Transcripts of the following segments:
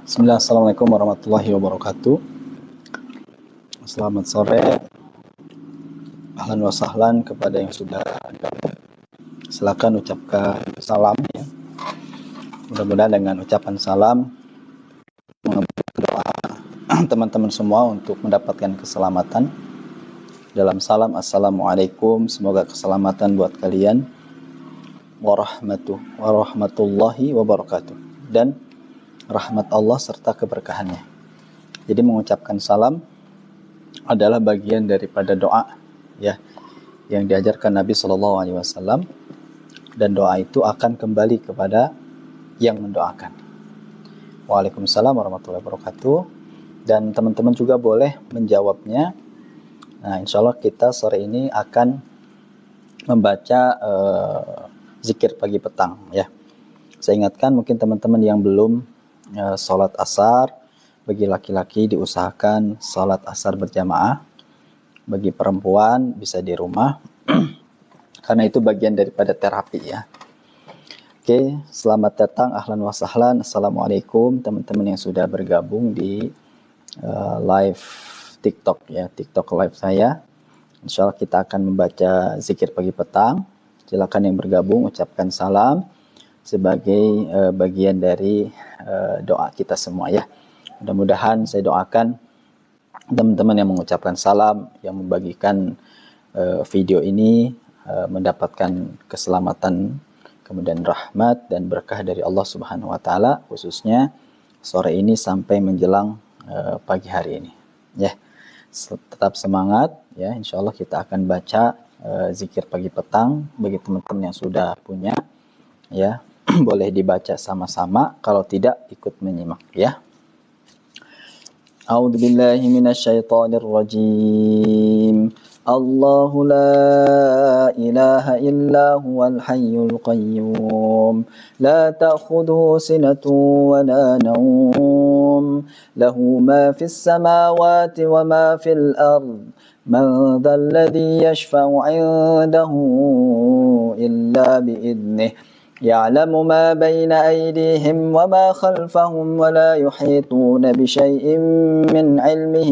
Bismillah, Assalamualaikum warahmatullahi wabarakatuh. Selamat sore, ahlan wa sahlan kepada yang sudah gabung. Silakan ucapkan salam ya. Mudah-mudahan dengan ucapan salam doa teman-teman semua untuk mendapatkan keselamatan. Dalam salam assalamualaikum, semoga keselamatan buat kalian. Warahmatullahi wabarakatuh. Dan rahmat Allah serta keberkahannya. Jadi mengucapkan salam adalah bagian daripada doa ya yang diajarkan Nabi Shallallahu Alaihi Wasallam, dan doa itu akan kembali kepada yang mendoakan. Waalaikumsalam warahmatullahi wabarakatuh. Dan teman-teman juga boleh menjawabnya. Nah, insya Allah kita sore ini akan membaca zikir pagi petang ya. Saya ingatkan mungkin teman-teman yang belum sholat asar, bagi laki-laki diusahakan sholat asar berjamaah, bagi perempuan bisa di rumah karena itu bagian daripada terapi ya. Oke, selamat datang, ahlan wa sahlan. Assalamualaikum teman-teman yang sudah bergabung di live TikTok ya, TikTok live saya. Insya Allah kita akan membaca zikir pagi petang. Silakan yang bergabung ucapkan salam sebagai bagian dari doa kita semua ya. Mudah-mudahan saya doakan teman-teman yang mengucapkan salam, yang membagikan video ini mendapatkan keselamatan, kemudian rahmat dan berkah dari Allah Subhanahu wa taala, khususnya sore ini sampai menjelang pagi hari ini. Ya. Tetap semangat ya. Insyaallah kita akan baca zikir pagi petang bagi teman-teman yang sudah punya ya. Boleh dibaca sama-sama, kalau tidak ikut menyimak ya. A'udzu billahi minasyaitonir rajim. Allahu la ilaha illa huwal hayyul qayyum. La ta'khudhuhu sinatun wa la nawm. Lahu ma fis samawati wa ma fil ard. Man dhal ladzi yashfa'u 'indahu illa bi'idhnihi. يعلم ما بين أيديهم وما خلفهم ولا يحيطون بشيء من علمه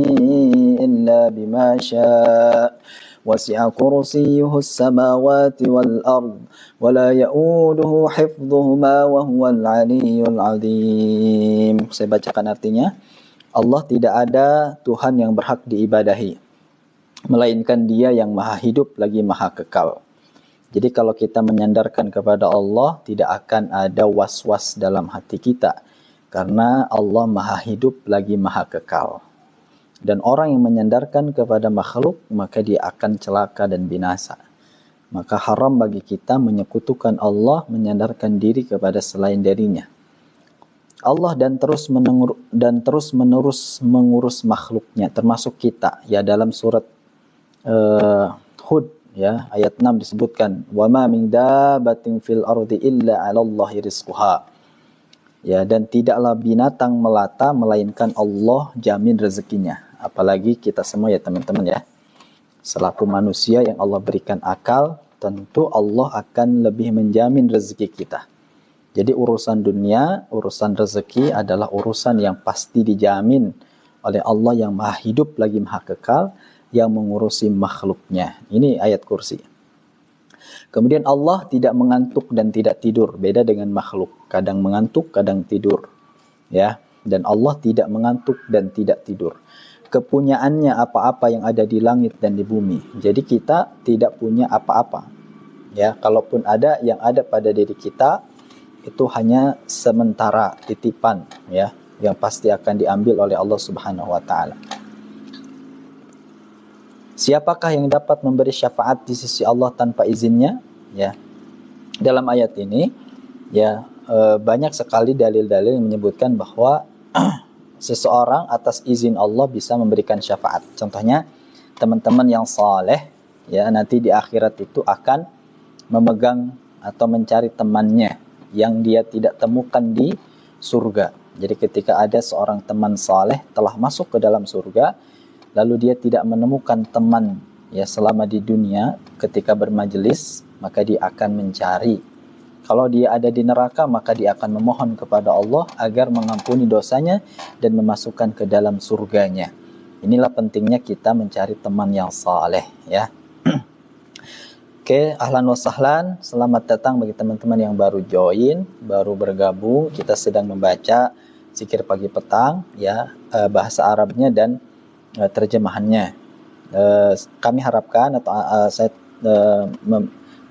إلا بما شاء وسع كرسيه السماوات والأرض ولا يؤوده حفظهما وهو العلي العظيم. Saya bacakan artinya. Allah tidak ada Tuhan yang berhak diibadahi melainkan Dia yang maha hidup lagi maha kekal. Jadi kalau kita menyandarkan kepada Allah, tidak akan ada was-was dalam hati kita. Karena Allah maha hidup lagi maha kekal. Dan orang yang menyandarkan kepada makhluk, maka dia akan celaka dan binasa. Maka haram bagi kita menyekutukan Allah, menyandarkan diri kepada selain darinya. Allah dan terus menerus mengurus makhluknya, termasuk kita. Ya, dalam surat Hud, ya, ayat 6 disebutkan wa ma min dabbatin fil ardi illa 'alallahi rizquha. Ya, dan tidaklah binatang melata melainkan Allah jamin rezekinya. Apalagi kita semua ya teman-teman ya. Selaku manusia yang Allah berikan akal, tentu Allah akan lebih menjamin rezeki kita. Jadi urusan dunia, urusan rezeki adalah urusan yang pasti dijamin oleh Allah yang maha hidup lagi maha kekal, yang mengurusi makhluknya. Ini ayat kursi. Kemudian Allah tidak mengantuk dan tidak tidur. Beda dengan makhluk. Kadang mengantuk, kadang tidur. Ya. Dan Allah tidak mengantuk dan tidak tidur. Kepunyaannya apa-apa yang ada di langit dan di bumi. Jadi kita tidak punya apa-apa. Ya. Kalaupun ada, yang ada pada diri kita itu hanya sementara titipan. Ya. Yang pasti akan diambil oleh Allah Subhanahu wa taala. Siapakah yang dapat memberi syafaat di sisi Allah tanpa izinnya? Ya. Dalam ayat ini ya banyak sekali dalil-dalil yang menyebutkan bahwa seseorang atas izin Allah bisa memberikan syafaat. Contohnya teman-teman yang saleh ya nanti di akhirat itu akan memegang atau mencari temannya yang dia tidak temukan di surga. Jadi ketika ada seorang teman saleh telah masuk ke dalam surga, lalu dia tidak menemukan teman ya selama di dunia ketika bermajelis, maka dia akan mencari Kalau dia ada di neraka, maka dia akan memohon kepada Allah agar mengampuni dosanya dan memasukkan ke dalam surganya. Inilah pentingnya kita mencari teman yang saleh, ya. Oke, ahlan wa sahlan. Selamat datang bagi teman-teman yang baru join, baru bergabung. Kita sedang membaca zikir pagi petang, ya, bahasa Arabnya dan terjemahannya. Kami harapkan atau saya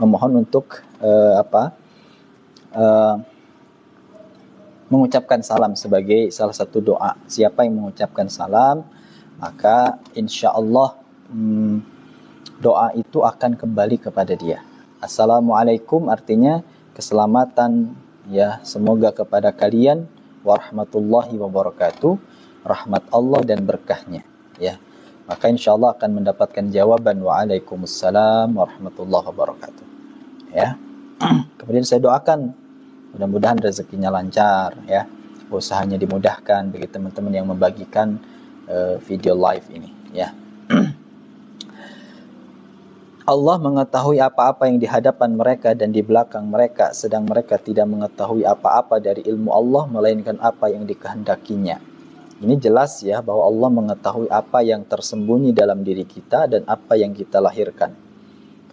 memohon untuk mengucapkan salam sebagai salah satu doa. Siapa yang mengucapkan salam, maka insya Allah doa itu akan kembali kepada dia. Assalamualaikum artinya keselamatan, ya, semoga kepada kalian, warahmatullahi wabarakatuh, rahmat Allah dan berkahnya, ya. Maka insya Allah akan mendapatkan jawaban waalaikumsalam warahmatullahi wabarakatuh, ya. Kemudian saya doakan mudah-mudahan rezekinya lancar, ya, usahanya dimudahkan bagi teman-teman yang membagikan video live ini, ya. Allah mengetahui apa-apa yang di hadapan mereka dan di belakang mereka, sedang mereka tidak mengetahui apa-apa dari ilmu Allah melainkan apa yang dikehendakinya. Ini jelas, ya, bahwa Allah mengetahui apa yang tersembunyi dalam diri kita dan apa yang kita lahirkan.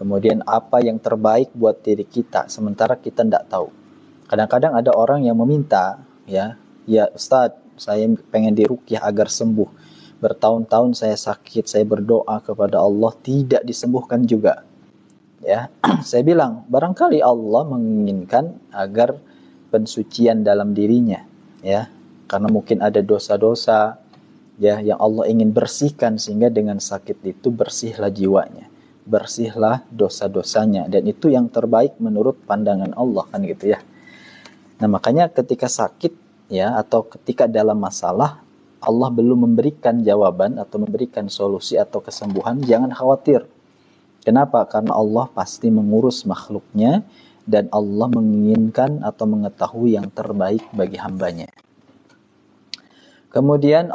Kemudian apa yang terbaik buat diri kita, sementara kita tidak tahu. Kadang-kadang ada orang yang meminta, ya Ustadz, saya pengen diruqyah agar sembuh. Bertahun-tahun saya sakit, saya berdoa kepada Allah, tidak disembuhkan juga. Ya, saya bilang, barangkali Allah menginginkan agar pensucian dalam dirinya, ya, karena mungkin ada dosa-dosa, ya, yang Allah ingin bersihkan, sehingga dengan sakit itu bersihlah jiwanya, bersihlah dosa-dosanya, dan itu yang terbaik menurut pandangan Allah, kan gitu, ya. Nah, makanya ketika sakit, ya, atau ketika dalam masalah, Allah belum memberikan jawaban atau memberikan solusi atau kesembuhan, jangan khawatir. Kenapa? Karena Allah pasti mengurus makhluknya dan Allah menginginkan atau mengetahui yang terbaik bagi hambanya. Kemudian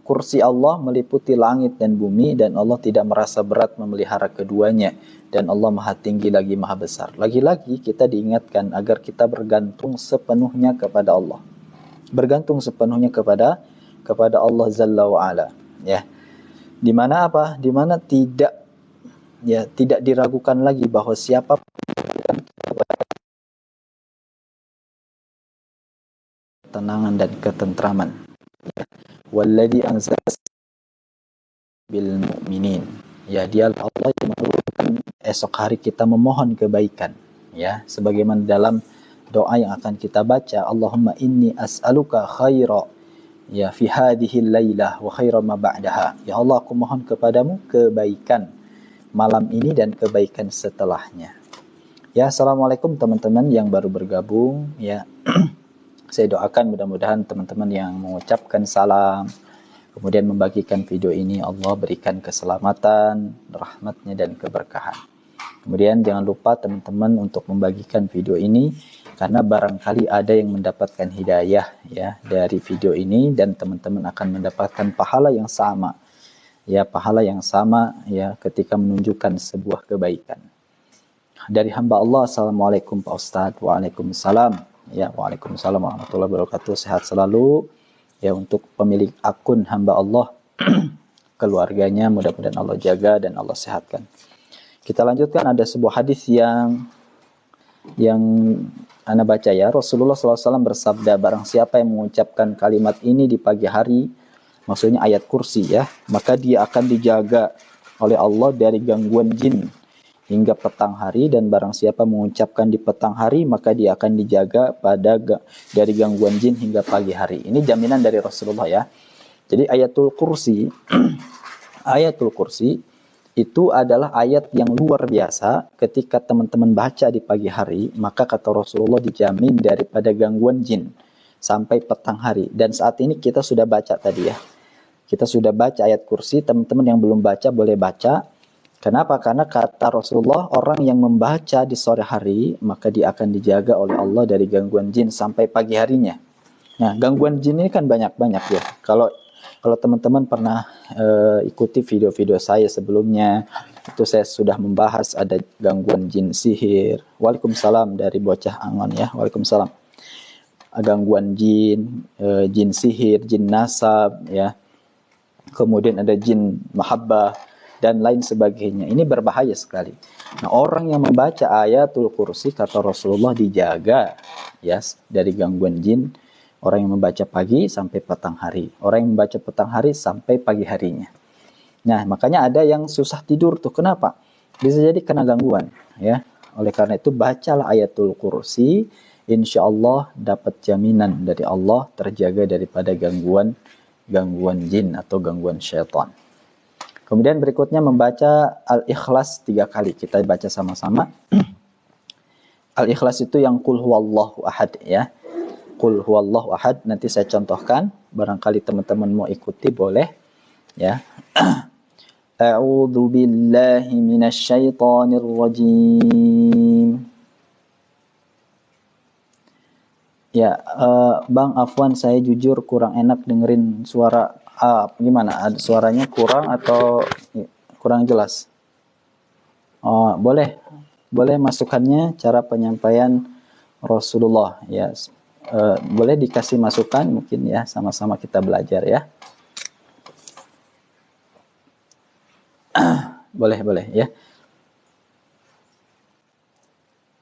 kursi Allah meliputi langit dan bumi dan Allah tidak merasa berat memelihara keduanya. Dan Allah maha tinggi lagi maha besar. Lagi-lagi kita diingatkan agar kita bergantung sepenuhnya kepada Allah. Bergantung sepenuhnya kepada Allah Jalla wa'ala. Ya. Di mana apa? Di mana tidak diragukan lagi bahwa siapa ketenangan dan ketentraman. Walladzi anzala bil mu'minin. Ya, dia Allah yang menurunkan esok hari kita memohon kebaikan, ya, sebagaimana dalam doa yang akan kita baca, Allahumma inni as'aluka khaira, ya, fi hadhihi lailah wa khaira ma ba'daha. Ya Allah, aku mohon kepadamu kebaikan malam ini dan kebaikan setelahnya. Ya, assalamualaikum teman-teman yang baru bergabung, ya. Saya doakan mudah-mudahan teman-teman yang mengucapkan salam, kemudian membagikan video ini, Allah berikan keselamatan, rahmatnya dan keberkahan. Kemudian jangan lupa teman-teman untuk membagikan video ini, karena barangkali ada yang mendapatkan hidayah, ya, dari video ini, dan teman-teman akan mendapatkan pahala yang sama, ya, pahala yang sama, ya, ketika menunjukkan sebuah kebaikan. Dari hamba Allah, assalamualaikum Pak Ustadz. Waalaikumsalam. Ya, waalaikumsalam warahmatullahi wabarakatuh. Sehat selalu. Ya, untuk pemilik akun hamba Allah, keluarganya mudah-mudahan Allah jaga dan Allah sehatkan. Kita lanjutkan, ada sebuah hadis yang ana baca, ya. Rasulullah SAW bersabda, barang siapa yang mengucapkan kalimat ini di pagi hari, maksudnya ayat kursi, ya, maka dia akan dijaga oleh Allah dari gangguan jin hingga petang hari, dan barang siapa mengucapkan di petang hari, maka dia akan dijaga dari gangguan jin hingga pagi hari. Ini jaminan dari Rasulullah, ya. Jadi ayatul kursi ayatul kursi itu adalah ayat yang luar biasa. Ketika teman-teman baca di pagi hari, maka kata Rasulullah dijamin daripada gangguan jin sampai petang hari. Dan saat ini kita sudah baca tadi, ya. Kita sudah baca ayat kursi, teman-teman yang belum baca boleh baca. Kenapa? Karena kata Rasulullah, orang yang membaca di sore hari, maka dia akan dijaga oleh Allah dari gangguan jin sampai pagi harinya. Nah, gangguan jin ini kan banyak-banyak, ya. Kalau teman-teman pernah ikuti video-video saya sebelumnya, Itu saya sudah membahas ada gangguan jin sihir. Waalaikumsalam dari bocah Angon ya. Waalaikumsalam. Gangguan jin, jin sihir, jin nasab ya. Kemudian ada jin mahabbah dan lain sebagainya. Ini berbahaya sekali. Nah, orang yang membaca ayatul kursi kata Rasulullah dijaga ya dari gangguan jin. Orang yang membaca pagi sampai petang hari. Orang yang membaca petang hari sampai pagi harinya. Nah, makanya ada yang susah tidur tuh. Kenapa? Bisa jadi kena gangguan, ya. Oleh karena itu bacalah ayatul kursi, insya Allah dapat jaminan dari Allah terjaga daripada gangguan jin atau gangguan syaitan. Kemudian berikutnya membaca Al-Ikhlas 3 kali. Kita baca sama-sama. Al-Ikhlas itu yang qul huwallahu ahad ya. Qul huwallahu ahad, nanti saya contohkan. Barangkali teman-teman mau ikuti boleh ya. A'udzu billahi minasy syaithanir rajim. Ya, Bang Afwan, saya jujur kurang enak dengerin suara gimana? Ada suaranya kurang atau kurang jelas? Oh, boleh masukannya cara penyampaian Rasulullah ya. Boleh dikasih masukan mungkin ya, sama-sama kita belajar ya. Boleh ya.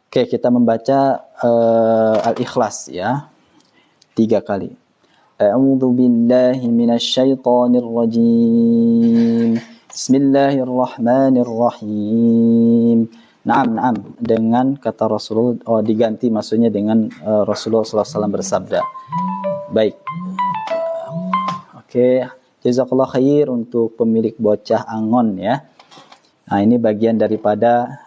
Oke, kita membaca Al-Ikhlas ya. 3 kali. A'udzu billahi minasy syaithanir rajim. Bismillahirrahmanirrahim. Naam. Dengan kata Rasulullah, diganti maksudnya dengan Rasulullah SAW bersabda. Baik. Oke, jazakallah khair untuk pemilik bocah Angon ya. Nah, ini bagian daripada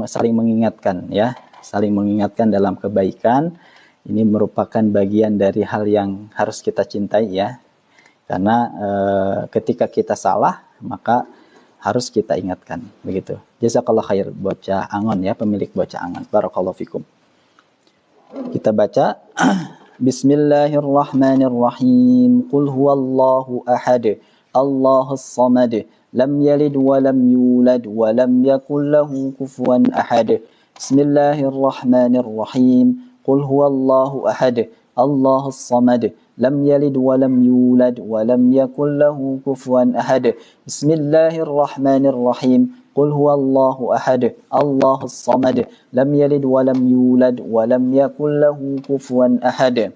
saling mengingatkan ya, saling mengingatkan dalam kebaikan. Ini merupakan bagian dari hal yang harus kita cintai ya, karena ketika kita salah maka harus kita ingatkan begitu. Jazakallah khair bocah Angon ya, pemilik bocah Angon. Barakallahu fikum. Kita baca Bismillahirrahmanirrahim. Qul huwallahu ahad, Allahus samad. Lam yalid wa lam yulad wa lam yakul lahu kufuwan ahad. Bismillahirrahmanirrahim. Qul huwallahu ahad, Allahus samad. Lam yalid wa lam yulad wa lam yakul lahu kufuwan ahad. Bismillahirrahmanirrahim. Qul huwallahu ahad, Allahus samad. Lam yalid wa lam yulad wa lam yakul lahu kufuwan ahad.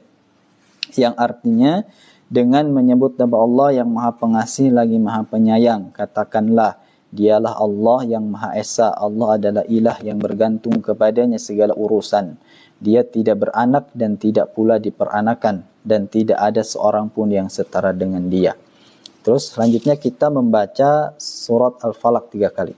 Yang artinya, dengan menyebut nama Allah yang Maha Pengasih lagi Maha Penyayang, katakanlah, Dialah Allah yang Maha Esa. Allah adalah ilah yang bergantung kepadanya segala urusan. Dia tidak beranak dan tidak pula diperanakan, dan tidak ada seorang pun yang setara dengan Dia. Terus selanjutnya kita membaca surat Al-Falaq 3 kali.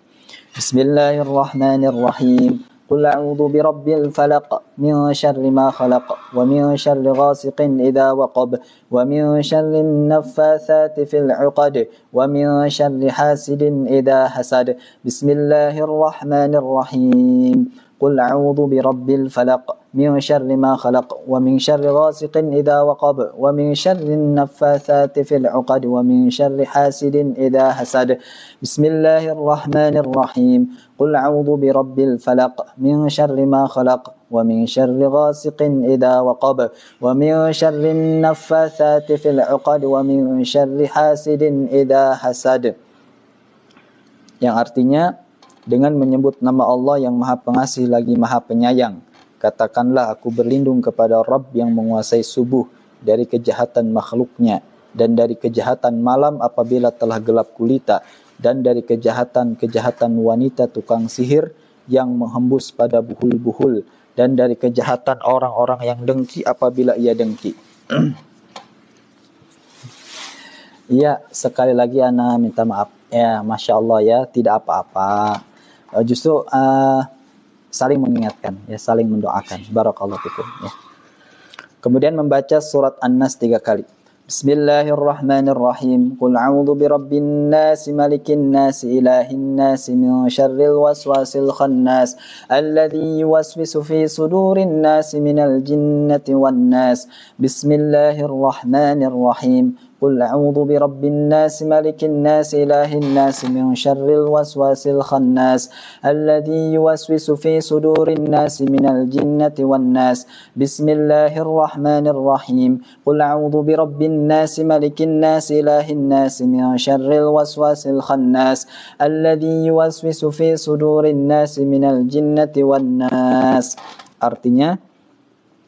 Bismillahirrahmanirrahim. Qul a'udzu birabbil falaq min syarri ma khalaq wa min syarri ghasiqin idza waqab wa min syarri naffatsati fil 'uqad wa min syarri hasidin idza hasad. Bismillahirrahmanirrahim. Qul a'udzu birabbil falaq min syarri ma khalaq wa min syarri ghasiqin idza waqab wa min syarri naffatsati fil 'uqad wa min syarri hasidin idza hasad. Bismillahirrahmanirrahim. Qul a'udzu birabbil falaq min syarri ma khalaq wa min syarri ghasiqin idza waqab wa min syarri naffatsati fil 'uqad wa min syarri hasidin idza hasad. Yang artinya, dengan menyebut nama Allah yang Maha Pengasih lagi Maha Penyayang, katakanlah aku berlindung kepada Rabb yang menguasai subuh dari kejahatan makhluknya, dan dari kejahatan malam apabila telah gelap gulita, dan dari kejahatan wanita tukang sihir yang menghembus pada buhul-buhul, dan dari kejahatan orang-orang yang dengki apabila ia dengki. Iya, sekali lagi Ana minta maaf. Ya, Masya Allah ya, tidak apa-apa. Justru saling mengingatkan, ya, saling mendoakan. Barakallahu fikum. Ya. Kemudian membaca surat An-Nas 3 kali. Bismillahirrahmanirrahim. Qul a'udzu birabbin nas, malikin nas, ilahin nas, min syarril waswasil khannas, alladzi yuwaswisu fi sudurin nas minal jinnati wan nas. Bismillahirrahmanirrahim. قل أعوذ برب الناس ملك الناس إله الناس من شر الوسواس الخناس الذي يوسوس في صدور الناس من الجنة والناس بسم الله الرحمن الرحيم قل أعوذ برب الناس ملك الناس إله الناس من شر الوسواس الخناس الذي يوسوس في صدور الناس من الجنة والناس. Artinya,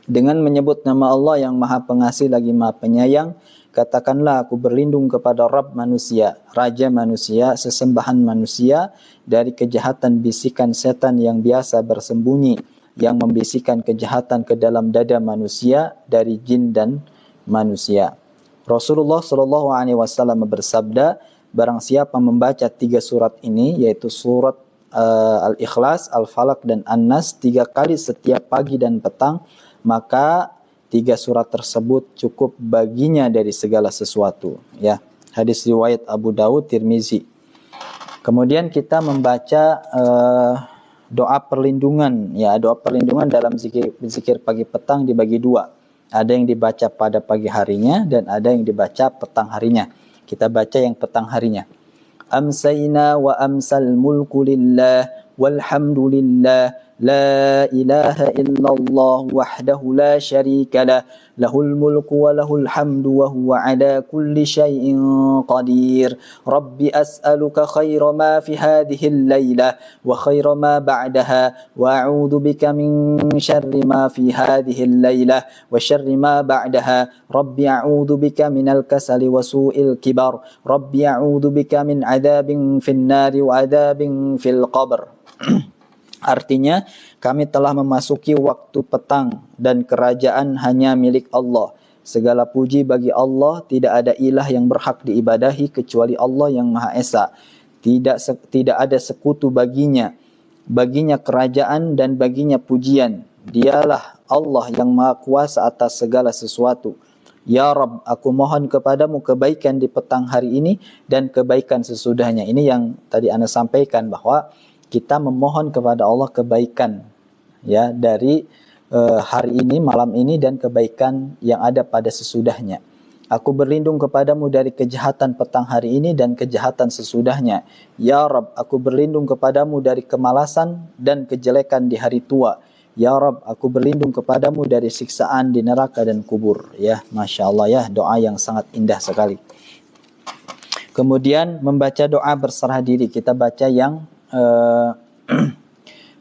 dengan menyebut nama Allah yang Maha Pengasih lagi Maha Penyayang, katakanlah aku berlindung kepada Rabb manusia, Raja manusia, sesembahan manusia, dari kejahatan bisikan setan yang biasa bersembunyi, yang membisikkan kejahatan ke dalam dada manusia dari jin dan manusia. Rasulullah Shallallahu Alaihi Wasallam bersabda, barang siapa membaca 3 surat ini, yaitu surat Al-Ikhlas, Al-Falaq dan An-Nas 3 kali setiap pagi dan petang, maka 3 surat tersebut cukup baginya dari segala sesuatu. Ya, hadis riwayat Abu Dawud, Tirmizi. Kemudian kita membaca doa perlindungan. Ya, doa perlindungan dalam zikir pagi petang dibagi 2. Ada yang dibaca pada pagi harinya dan ada yang dibaca petang harinya. Kita baca yang petang harinya. Amsayna wa amsal mulku lillah walhamdulillah. لا إله إلا الله وحده لا شريك له له الملك وله الحمد وهو على كل شيء قدير رب أسألك خير ما في هذه الليلة وخير ما بعدها وأعوذ بك من شر ما في هذه الليلة وشر ما بعدها رب أعوذ بك من الكسل وسوء الكبر رب أعوذ بك من عذاب في النار وعذاب في القبر. Artinya, kami telah memasuki waktu petang dan kerajaan hanya milik Allah. Segala puji bagi Allah, tidak ada ilah yang berhak diibadahi kecuali Allah yang Maha Esa. Tidak ada sekutu baginya. Baginya kerajaan dan baginya pujian. Dialah Allah yang Maha Kuasa atas segala sesuatu. Ya Rabb, aku mohon kepadamu kebaikan di petang hari ini dan kebaikan sesudahnya. Ini yang tadi Anda sampaikan, bahwa kita memohon kepada Allah kebaikan ya dari hari ini, malam ini, dan kebaikan yang ada pada sesudahnya. Aku berlindung kepadamu dari kejahatan petang hari ini dan kejahatan sesudahnya. Ya Rabb, aku berlindung kepadamu dari kemalasan dan kejelekan di hari tua. Ya Rabb, aku berlindung kepadamu dari siksaan di neraka dan kubur. Ya, Masya Allah ya, doa yang sangat indah sekali. Kemudian membaca doa berserah diri. Kita baca yang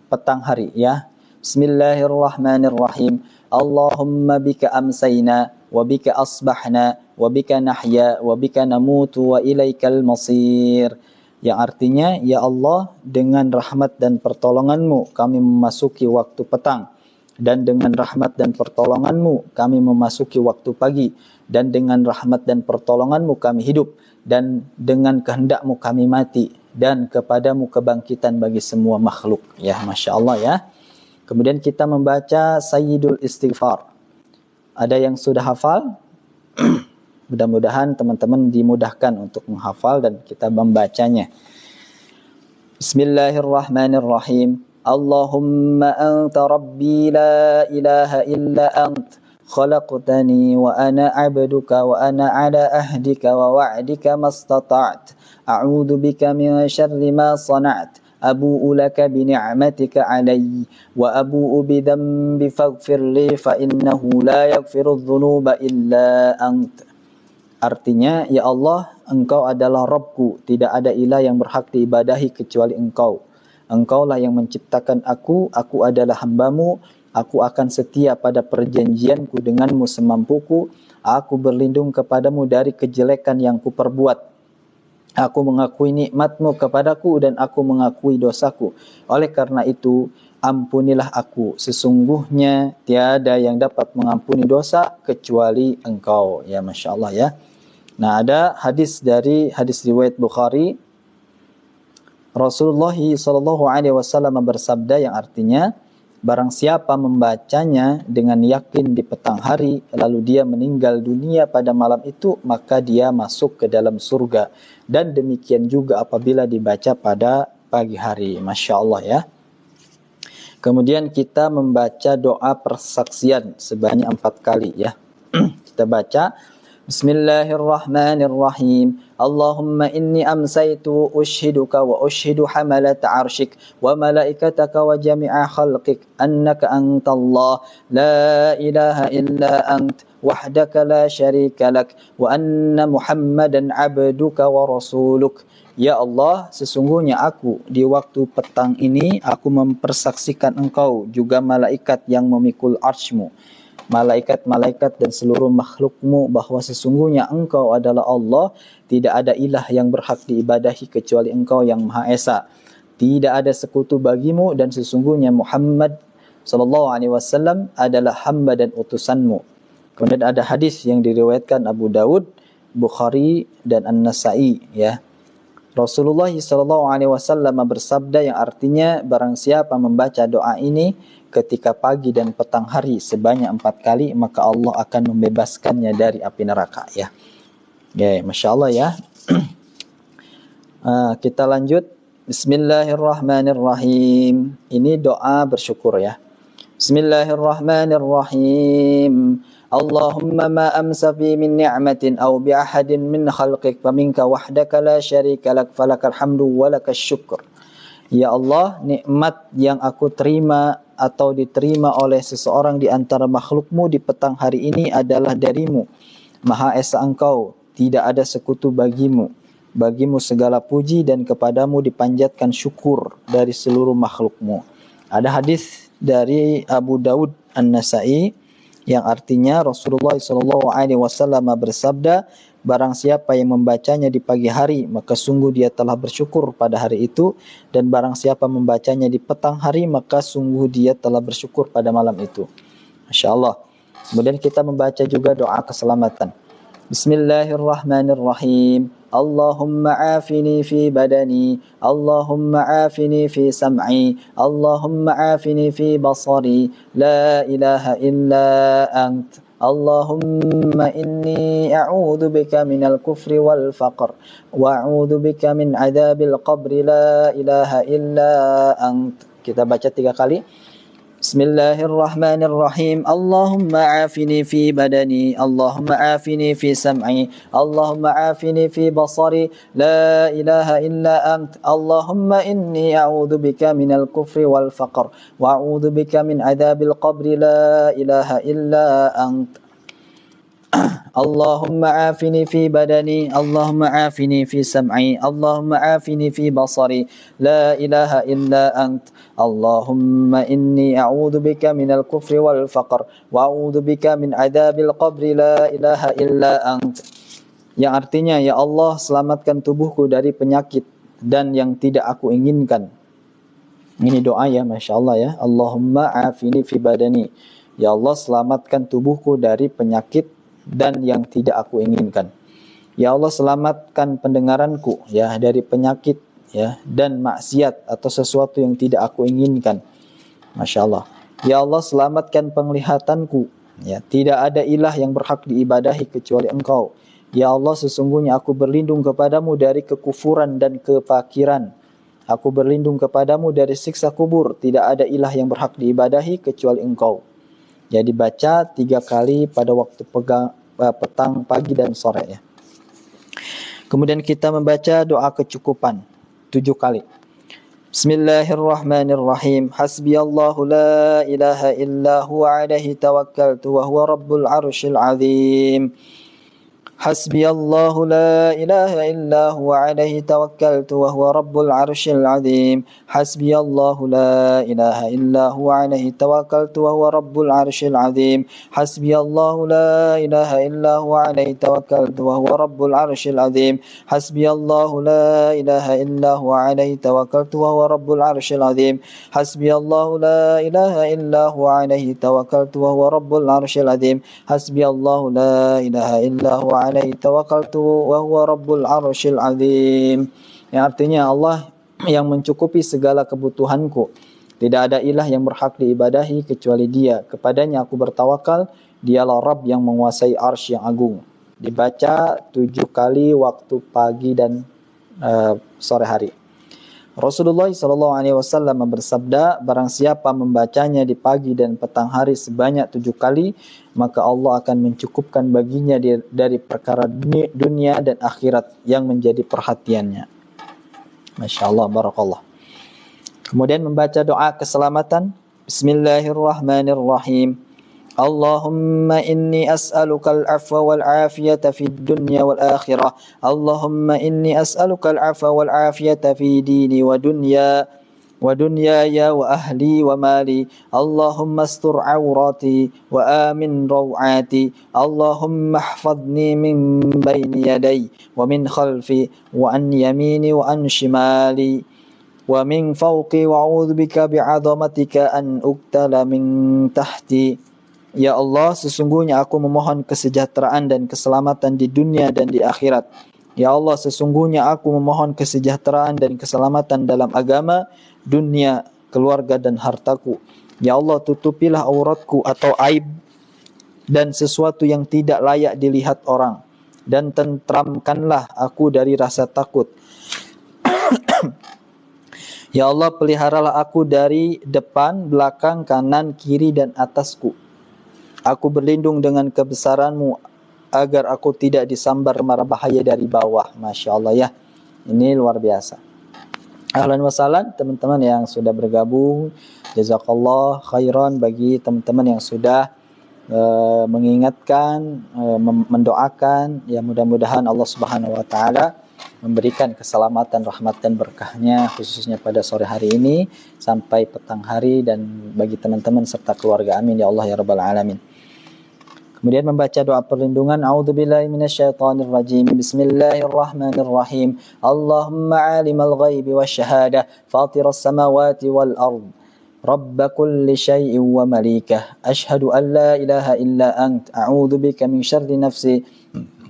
petang hari ya. Bismillahirrahmanirrahim. Allahumma bika amsayna wa bika asbahna wa bika nahya wa bika namutu wa ilaikal masir. Yang artinya, ya Allah, dengan rahmat dan pertolonganmu kami memasuki waktu petang, dan dengan rahmat dan pertolonganmu kami memasuki waktu pagi, dan dengan rahmat dan pertolonganmu kami hidup, dan dengan kehendakmu kami mati, dan kepadamu kebangkitan bagi semua makhluk. Ya, Masya Allah ya. Kemudian kita membaca Sayyidul Istighfar. Ada yang sudah hafal? Mudah-mudahan teman-teman dimudahkan untuk menghafal dan kita membacanya. Bismillahirrahmanirrahim. Allahumma anta rabbi la ilaha illa ant. Khalaqtani wa ana abduka wa ana ala ahdika wa wa'dika mastata'at. A'udzu bika min syarri ma sana'at. Abu'u laka bi ni'matika 'alayya wa abu'u bi dhanbi faghfir li fa innahu la yaghfiru dzunuba illa ant. Artinya, ya Allah, Engkau adalah Rabbku, tidak ada ilah yang berhak diibadahi kecuali Engkau. Engkaulah yang menciptakan aku adalah hambamu, aku akan setia pada perjanjianku denganmu semampuku, aku berlindung kepadamu dari kejelekan yang kuperbuat. Aku mengakui nikmatmu kepadaku dan aku mengakui dosaku. Oleh karena itu, ampunilah aku. Sesungguhnya tiada yang dapat mengampuni dosa kecuali Engkau. Ya, Masya Allah ya. Nah, ada hadis riwayat Bukhari. Rasulullah SAW bersabda yang artinya, barang siapa membacanya dengan yakin di petang hari, lalu dia meninggal dunia pada malam itu, maka dia masuk ke dalam surga. Dan demikian juga apabila dibaca pada pagi hari. Masya Allah ya. Kemudian kita membaca doa persaksian sebanyak 4 kali ya. Kita baca, Bismillahirrahmanirrahim. Allahumma inni amsaytu ushiduka wa ushidu hamalata arshik wa malaikataka wa jami'a khalqik annaka antallah la ilaha illa ant wahdaka la syarika lak wa anna Muhammadan abduka wa rasuluk. Ya Allah, sesungguhnya aku di waktu petang ini aku mempersaksikan Engkau juga malaikat yang memikul arsy-Mu, malaikat-malaikat dan seluruh makhlukmu bahwa sesungguhnya Engkau adalah Allah, tidak ada ilah yang berhak diibadahi kecuali Engkau yang Maha Esa. Tidak ada sekutu bagimu dan sesungguhnya Muhammad sallallahu alaihi wasallam adalah hamba dan utusanmu. Kemudian ada hadis yang diriwayatkan Abu Dawud, Bukhari dan An-Nasa'i, ya. Rasulullah sallallahu alaihi wasallam bersabda yang artinya barang siapa membaca doa ini ketika pagi dan petang hari sebanyak 4 kali maka Allah akan membebaskannya dari api neraka, ya. Ya, Masya Allah, ya. Kita lanjut. Bismillahirrahmanirrahim. Ini doa bersyukur, ya. Bismillahirrahmanirrahim. Allahumma ma amsa fi min ni'matin aw bi ahadin min khalqik fa minka wahdaka la syarika lak falakal hamdu wa lakas syukr. Ya Allah, nikmat yang aku terima atau diterima oleh seseorang di antara makhlukmu di petang hari ini adalah darimu. Maha Esa Engkau, tidak ada sekutu bagimu. Bagimu segala puji dan kepadamu dipanjatkan syukur dari seluruh makhlukmu. Ada hadis dari Abu Dawud An-Nasa'i yang artinya Rasulullah SAW bersabda, barang siapa yang membacanya di pagi hari maka sungguh dia telah bersyukur pada hari itu, dan barang siapa membacanya di petang hari maka sungguh dia telah bersyukur pada malam itu. Masya Allah. Kemudian kita membaca juga doa keselamatan. Bismillahirrahmanirrahim. Allahumma afini fi badani, Allahumma afini fi sam'i, Allahumma afini fi basari, la ilaha illa ant. Allahumma inni a'udhu bika minal kufri wal faqr wa a'udhu bika min adabil qabri, la ilaha illa ant. Kita baca 3 kali. Bismillahirrahmanirrahim. Allahumma afini fi badani, Allahumma afini fi sam'i, Allahumma afini fi basari, la ilaha illa ant. Allahumma inni a'udhu bika minal kufri wal faqr wa a'udhu bika min adabil qabri, la ilaha illa ant. Allahumma afini fi badani, Allahumma afini fi sam'i, Allahumma afini fi basari, la ilaha illa ant. Allahumma inni a'udhu bika minal kufri wal faqr wa a'udhu bika min adabil qabri, la ilaha illa ant. Yang artinya, ya Allah, selamatkan tubuhku dari penyakit dan yang tidak aku inginkan. Ini doa, ya, Masya Allah, ya. Allahumma afini fi badani. Ya Allah, selamatkan tubuhku dari penyakit dan yang tidak aku inginkan. Ya Allah, selamatkan pendengaranku, ya, dari penyakit, ya, dan maksiat atau sesuatu yang tidak aku inginkan. Masya Allah. Ya Allah, selamatkan penglihatanku, ya, tidak ada ilah yang berhak diibadahi kecuali Engkau. Ya Allah, sesungguhnya aku berlindung kepadamu dari kekufuran dan kefakiran. Aku berlindung kepadamu dari siksa kubur. Tidak ada ilah yang berhak diibadahi kecuali Engkau. Jadi baca 3 kali pada waktu petang, pagi dan sore, ya. Kemudian kita membaca doa kecukupan 7 kali. Bismillahirrahmanirrahim. Hasbiyallahu la ilaha illa huwa alaihi tawakkaltu wa huwa rabbul arsyil azim. Hasbiyallahu la ilaha illa huwa alaihi tawakkaltu wa huwa rabbul arsyil azim. Hasbiyallahu la ilaha illa huwa alaihi tawakkaltu wa huwa rabbul arsyil azim. Hasbiyallahu la ilaha illa huwa alaihi tawakkaltu wa huwa rabbul arsyil azim. Hasbiyallahu la ilaha illa huwa alaihi tawakkaltu wa huwa rabbul arsyil azim. Hasbiyallahu la ilaha illa huwa alaihi tawakkaltu wa huwa rabbul arsyil azim. Hasbiyallahu la ilaha illa huwa alaihi tawakkaltu wa huwa rabbul arsyil azim. Yang artinya, Allah yang mencukupi segala kebutuhanku. Tidak ada ilah yang berhak diibadahi kecuali Dia. Kepadanya aku bertawakal. Dialah Rabb yang menguasai arsy yang agung. Dibaca 7 kali waktu pagi dan sore hari. Rasulullah SAW bersabda, barang siapa membacanya di pagi dan petang hari sebanyak 7 kali, maka Allah akan mencukupkan baginya dari perkara dunia dan akhirat yang menjadi perhatiannya. Masya Allah, barakallah. Kemudian membaca doa keselamatan. Bismillahirrahmanirrahim. Allahumma inni as'aluka al-'afwa wal-'afiyata fid dunya wal akhirah. Allahumma inni as'aluka al-'afwa wal-'afiyata fi dini wa dunyaya wa ahli wa mali. Allahumma astur 'awrati wa amin raw'ati. Allahumma ihfazni min bayni yaday wa min khalfi wa an yamini wa an shimali wa min fawqi wa a'udzu bika bi'azamatika an uktala min tahti. Ya Allah, sesungguhnya aku memohon kesejahteraan dan keselamatan di dunia dan di akhirat. Ya Allah, sesungguhnya aku memohon kesejahteraan dan keselamatan dalam agama, dunia, keluarga dan hartaku. Ya Allah, tutupilah auratku atau aib dan sesuatu yang tidak layak dilihat orang, dan tentramkanlah aku dari rasa takut. Ya Allah, peliharalah aku dari depan, belakang, kanan, kiri dan atasku. Aku berlindung dengan kebesaran-Mu agar aku tidak disambar mara bahaya dari bawah. Masya Allah ya. Ini luar biasa. Ahlan wa sahlan teman-teman yang sudah bergabung. Jazakallah khairan bagi teman-teman yang sudah mengingatkan, mendoakan. Ya mudah-mudahan Allah Subhanahu wa taala memberikan keselamatan, rahmat dan berkahnya khususnya pada sore hari ini sampai petang hari dan bagi teman-teman serta keluarga. Amin ya Allah ya rabbal alamin. Kemudian membaca doa perlindungan. A'udzubillahi minasyaitonir rajim. Bismillahirrahmanirrahim. Allahumma 'alimal ghaibi wasyahadah, fatiras samawati wal ard, rabb kulli syai'in wa malikah. Asyhadu an la ilaha illa ant. A'udzu bika min syarri nafsi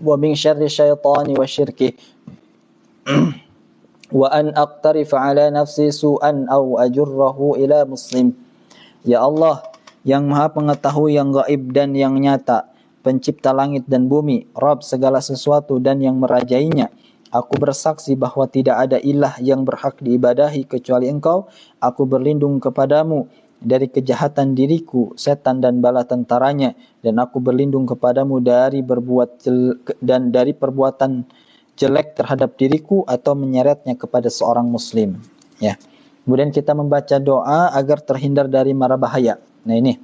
wa min syarri syaitani wa syirki. Wa an aqtarifa 'ala nafsi su'an aw ajurrahu ila muslim. Ya Allah, yang maha pengetahui yang gaib dan yang nyata, pencipta langit dan bumi, Rabb segala sesuatu dan yang merajainya. Aku bersaksi bahwa tidak ada ilah yang berhak diibadahi kecuali Engkau. Aku berlindung kepadamu dari kejahatan diriku, setan dan bala tentaranya, dan aku berlindung kepadamu dari perbuatan jelek terhadap diriku atau menyeretnya kepada seorang muslim. Ya. Kemudian kita membaca doa agar terhindar dari mara bahaya. Nah ini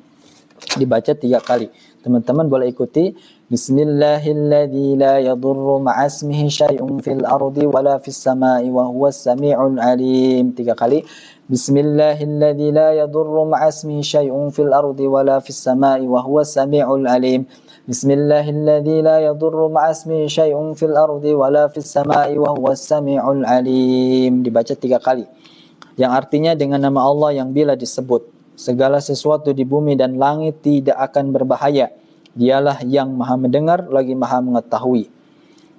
dibaca 3 kali. Teman-teman boleh ikuti. Bismillahilladzi la yadurru ma'asmihi syai'un fil ardi wala fis sama'i wa huwas sami'ul alim. 3 kali. Bismillahilladzi la yadurru ma'asmihi syai'un fil ardi wala fis sama'i wa huwas sami'ul alim. Bismillahilladzi la yadurru ma'asmihi syai'un fil ardi wala fis sama'i wa huwas sami'ul alim. Dibaca 3 kali. Yang artinya dengan nama Allah yang bila disebut segala sesuatu di bumi dan langit tidak akan berbahaya. Dialah yang maha mendengar lagi maha mengetahui.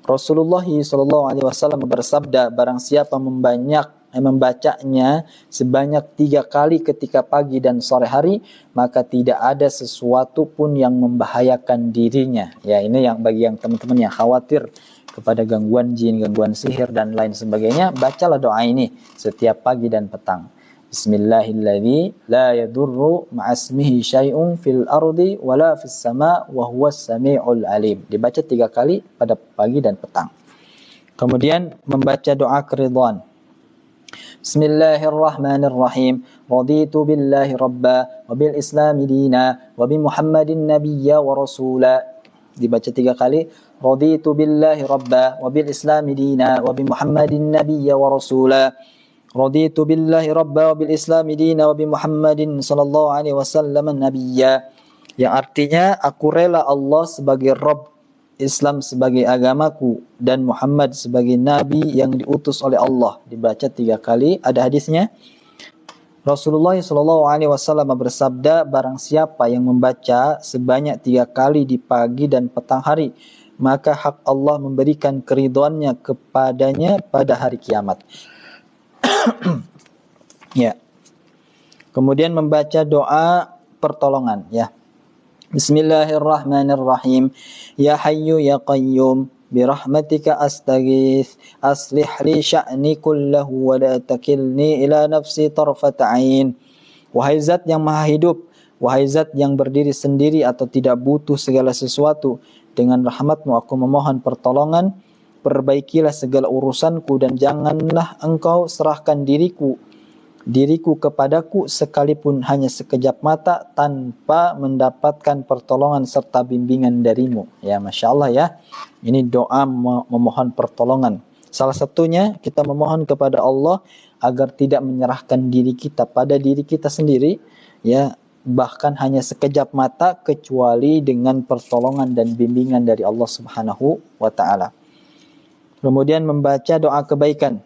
Rasulullah SAW bersabda, barang siapa membacanya sebanyak 3 kali ketika pagi dan sore hari, maka tidak ada sesuatu pun yang membahayakan dirinya. Ya, ini yang bagi yang teman-teman yang khawatir kepada gangguan jin, gangguan sihir dan lain sebagainya, bacalah doa ini setiap pagi dan petang. Bismillahilladzi la yadurru ma'asmihi syai'un fil ardi wala fis sama' wa huwas sami'ul alim. Dibaca 3 kali pada pagi dan petang. Kemudian membaca doa keridhaan. Bismillahirrahmanirrahim. Raditu billahi rabba wa bil islami dina wa bi Muhammadin nabiyya wa rasula. Dibaca 3 kali. Raditu billahi rabba wa bil islami dina wa bi Muhammadin nabiyya wa rasula. Raditu billahi rabba wa bil islami dina wa bi Muhammadin sallallahu alaihi wasallam nabiyya. Yang artinya aku rela Allah sebagai Rabb, Islam sebagai agamaku dan Muhammad sebagai nabi yang diutus oleh Allah. Dibaca 3 kali. Ada hadisnya. Rasulullah sallallahu alaihi wasallam bersabda, barang siapa yang membaca sebanyak 3 kali di pagi dan petang hari, maka hak Allah memberikan keridhaannya kepadanya pada hari kiamat. Ya. Kemudian membaca doa pertolongan ya. Bismillahirrahmanirrahim. Ya Hayyu ya Qayyum birahmatika astaghits aslih li sya'ni kullahu wa la takilni ila nafsi tarfata ain. Wahai zat yang maha hidup, wahai zat yang berdiri sendiri atau tidak butuh segala sesuatu, dengan rahmatmu aku memohon pertolongan, perbaikilah segala urusanku dan janganlah engkau serahkan diriku kepadaku sekalipun hanya sekejap mata tanpa mendapatkan pertolongan serta bimbingan darimu. Ya, Masya Allah ya. Ini doa memohon pertolongan. Salah satunya kita memohon kepada Allah agar tidak menyerahkan diri kita pada diri kita sendiri, ya, bahkan hanya sekejap mata kecuali dengan pertolongan dan bimbingan dari Allah Subhanahu wa taala. Kemudian membaca doa kebaikan.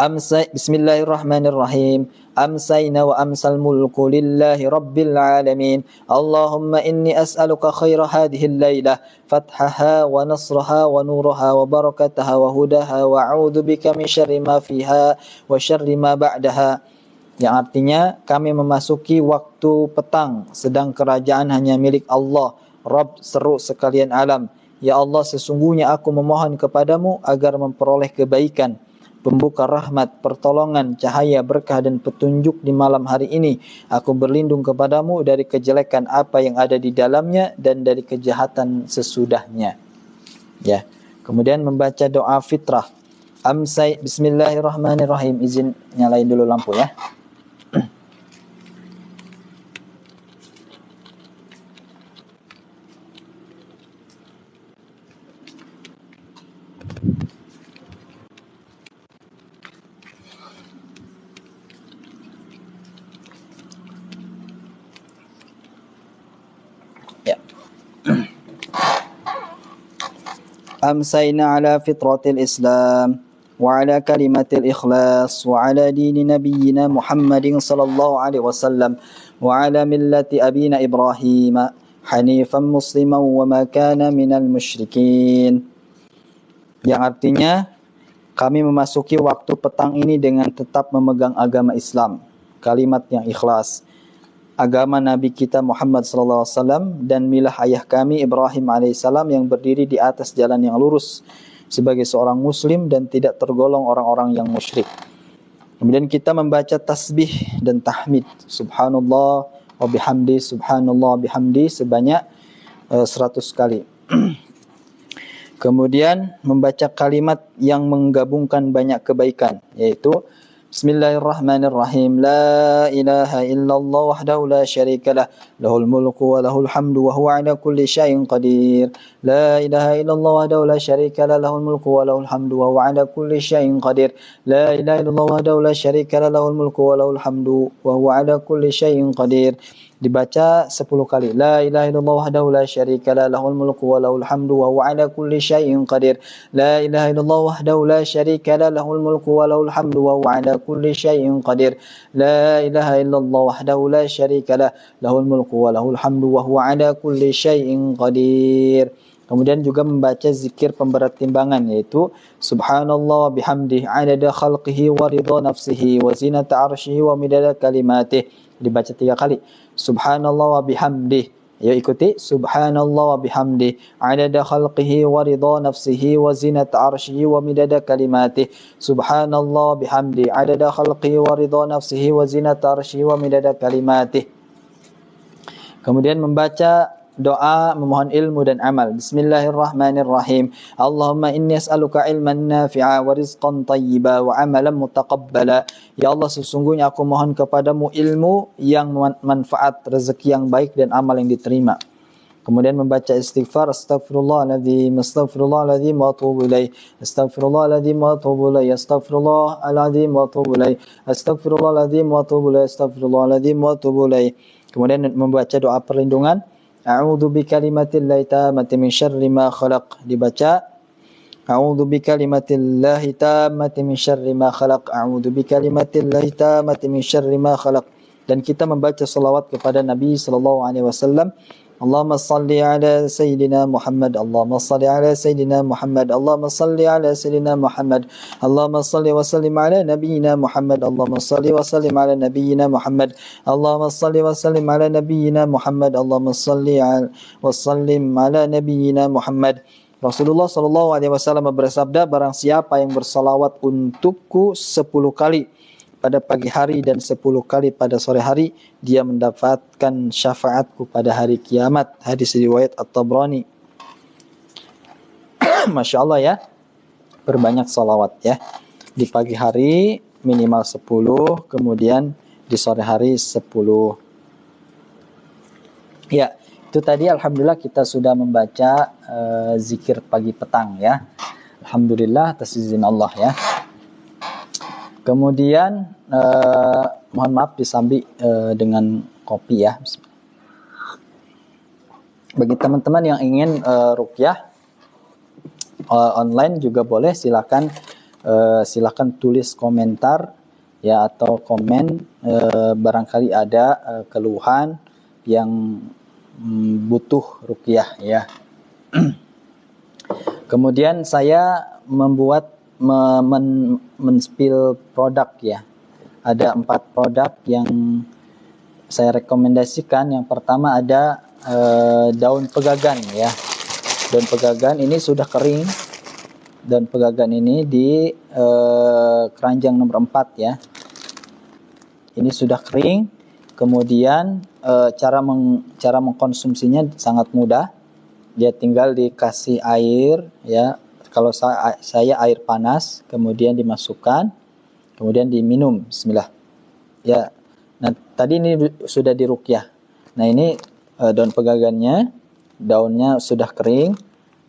Bismillahirrahmanirrahim. Amsayna wa amsal mulku lillahi rabbil alamin. Allahumma inni as'aluka khaira hadhihi al-lailah, fathaha wa nasraha wa nuraha wa barakataha wa hudaha wa a'udzu bika min syarri ma fiha wa syarri ma ba'daha. Yang artinya kami memasuki waktu petang, sedang kerajaan hanya milik Allah, Rabb seru sekalian alam. Ya Allah, sesungguhnya aku memohon kepadamu agar memperoleh kebaikan, pembuka rahmat, pertolongan, cahaya, berkah dan petunjuk di malam hari ini. Aku berlindung kepadamu dari kejelekan apa yang ada di dalamnya dan dari kejahatan sesudahnya. Ya. Kemudian membaca doa fitrah. Bismillahirrahmanirrahim. Izin nyalain dulu lampu ya. Amsayna ala fitratil Islam wa ala kalimatil ikhlas wa ala dini nabiyyina Muhammadin sallallahu alaihi wasallam wa ala millati abina Ibrahim hanifan musliman wa ma kana minal musyrikin. Yang artinya kami memasuki waktu petang ini dengan tetap memegang agama Islam, kalimat yang ikhlas, agama Nabi kita Muhammad sallallahu alaihi wasallam dan milah ayah kami Ibrahim alaihissalam yang berdiri di atas jalan yang lurus sebagai seorang muslim dan tidak tergolong orang-orang yang musyrik. Kemudian kita membaca tasbih dan tahmid, subhanallah wa bihamdi, subhanallah bihamdi sebanyak 100 kali. Kemudian membaca kalimat yang menggabungkan banyak kebaikan, yaitu Bismillahirrahmanirrahim. La ilaha illallah wahdahu la syarika lah, lahul mulku wa lahul hamdu wa huwa ala kulli syai'in qadir. La ilaha illallah wahdahu la syarika lah, lahul mulku wa lahul hamdu wa huwa ala kulli syai'in qadir. La ilaha illallah wahdahu la syarika lah, lahul mulku wa lahul hamdu wa huwa ala kulli syai'in qadir. Dibaca 10 kali. La ilaha illallah wahdahu la syarika lah, lahul mulku wa lahul hamdu wa huwa ala kulli syai'in qadir. La ilaha illallah wahdahu la syarika lah, lahul mulku wa lahul hamdu wa huwa ala kulli syai'in qadir. La ilaha illallah wahdahu la syarika lah, lahul mulku wa lahul hamdu wa huwa ala kulli syai'in qadir. Kemudian juga membaca zikir pemberat timbangan, yaitu subhanallah bihamdihi adada khalqihi wa ridha nafsihi wa zinata arsyihi wa midada kalimatih. Dibaca 3 kali. Subhanallah wa bihamdih. Ayo ikuti. Subhanallah wa bihamdih. Adada khalqihi wa ridha nafsihi wa zinata arsyihi wa midada kalimatih. Subhanallah wa bihamdih. Adada khalqihi wa ridha nafsihi wa zinata arsyihi wa midada kalimatih. Kemudian membaca doa memohon ilmu dan amal. Bismillahirrahmanirrahim. Allahumma inni as'aluka ilman nafi'a wa rizqan tayyiba wa amalan mutaqabbala. Ya Allah, sesungguhnya aku mohon kepadamu ilmu yang manfaat, rezeki yang baik dan amal yang diterima. Kemudian membaca istighfar, astaghfirullahaladzim, astaghfirullahaladzim wa atubu ilaih, astaghfirullahaladzim wa atubu ilaih, astaghfirullahaladzim wa atubu ilaih, astaghfirullahaladzim wa atubu ilaih, astaghfirullahaladzim wa atubu ilaih. Kemudian membaca doa perlindungan. A'udzu bikalimatillahi tammati min syarri ma khalaq. Dibaca A'udzu bikalimatillahi tammati min syarri ma khalaq. A'udzu bikalimatillahi tammati min syarri ma khalaq. Dan kita membaca selawat kepada Nabi sallallahu alaihi wasallam. Allahumma salli ala sayyidina Muhammad, Allahumma salli ala sayyidina Muhammad, Allahumma salli ala sayyidina Muhammad, Allahumma salli wa sallim ala nabiyyina Muhammad, Allahumma salli wa sallim ala nabiyyina Muhammad, Allahumma salli wa sallim ala nabiyyina Muhammad, Allahumma salli wa sallim ala nabiyyina Muhammad. Rasulullah Shallallahu Alaihi Wasallam bersabda, barang siapa yang bersalawat untukku 10 kali pada pagi hari dan 10 kali pada sore hari, dia mendapatkan syafaatku pada hari kiamat. Hadis riwayat At-Tabrani. Masya Allah ya, berbanyak salawat ya. Di pagi hari minimal 10, kemudian di sore hari 10. Ya, itu tadi alhamdulillah kita sudah membaca zikir pagi petang ya. Alhamdulillah atas izin Allah ya. Kemudian mohon maaf disambi dengan kopi ya. Bagi teman-teman yang ingin ruqyah online juga boleh, silakan tulis komentar ya, atau komen barangkali ada keluhan yang butuh ruqyah ya. Kemudian saya membuat men-spill produk ya. Ada 4 produk yang saya rekomendasikan. Yang pertama ada daun pegagan ya. Daun pegagan ini sudah kering. Daun pegagan ini di keranjang nomor 4 ya. Ini sudah kering. Kemudian cara mengkonsumsinya sangat mudah. Dia tinggal dikasih air ya. Kalau saya air panas, kemudian dimasukkan, kemudian diminum. Bismillah. Ya. Nah, tadi ini sudah diruqyah. Nah, ini daun pegagannya, daunnya sudah kering.